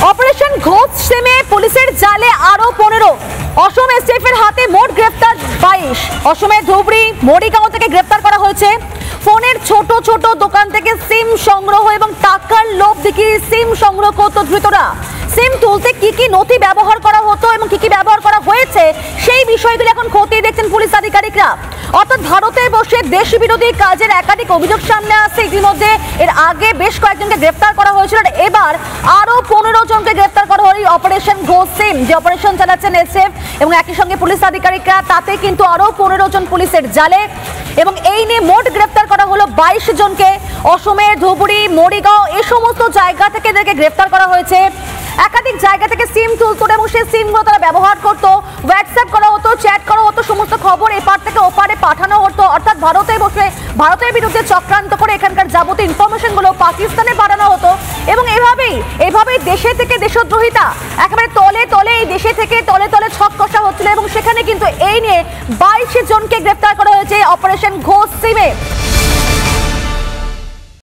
Operation Ghosh সিমে পুলিশের জালে আরো 15। অসম এসটিএফের হাতে মোট গ্রেফতার 22। অসমের ধুবড়ি মরিগাঁও থেকে গ্রেফতার করা হয়েছে। ফোনের ছোট ছোট দোকান থেকে সিম সংগ্রহ এবং টাকার লোভ দেখিয়ে সিম সংগ্রহ করত ধৃতরা। সিম তুলতে কি কি নথি ব্যবহার করা হতো এবং কি কি ব্যবহার করা হয়েছে সেই বিষয়গুলো এখন খতিয়ে দেখছেন পুলিশ আধিকারিকরা। অর্থাৎ ভারতে বসে দেশ বিরোধী কাজের একাধিক অভিযোগ সামনে আসছে। ইতিমধ্যে এর আগে বেশ কয়েকজনকে গ্রেফতার করা হয়েছিল, এবার আরো 15 জনকে গ্রেফতার করা হলো অপারেশন ঘোষ সিম, যে অপারেশন চালাচ্ছেন এসএফ এবং একই সঙ্গে পুলিশ আধিকারিকরা। তাতে কিন্তু আরো 15 জন পুলিশের জালে এবং এই নিয়ে মোট গ্রেফতার করা হলো 22 জনকে। অসমের ধুবড়ি মরিগাঁও এই সমস্ত জায়গা থেকে এদেরকে গ্রেফতার করা হয়েছে। একাধিক জায়গা থেকে সিম তুলতো এবং সেই সিমগুলো তারা ব্যবহার করতো, হোয়াটসঅ্যাপ করা হতো, চ্যাট করা হতো, সমস্ত খবর এপার থেকে ওপারে পাঠানো হতো। অর্থাৎ ভারতে বসে ভারতের বিরুদ্ধে চক্রান্ত করে এখানকার যাবতীয় ইনফরমেশনগুলো পাকিস্তানে পাঠানো হতো এবং এভাবেই দেশে থেকে দেশদ্রোহিতা একেবারে তলে তলে এই দেশে থেকে তলে তলে ছক কষা হচ্ছিল এবং সেখানে কিন্তু এই নিয়ে 22 জনকে গ্রেফতার করা হয়েছে অপারেশন ঘোষ সিমে।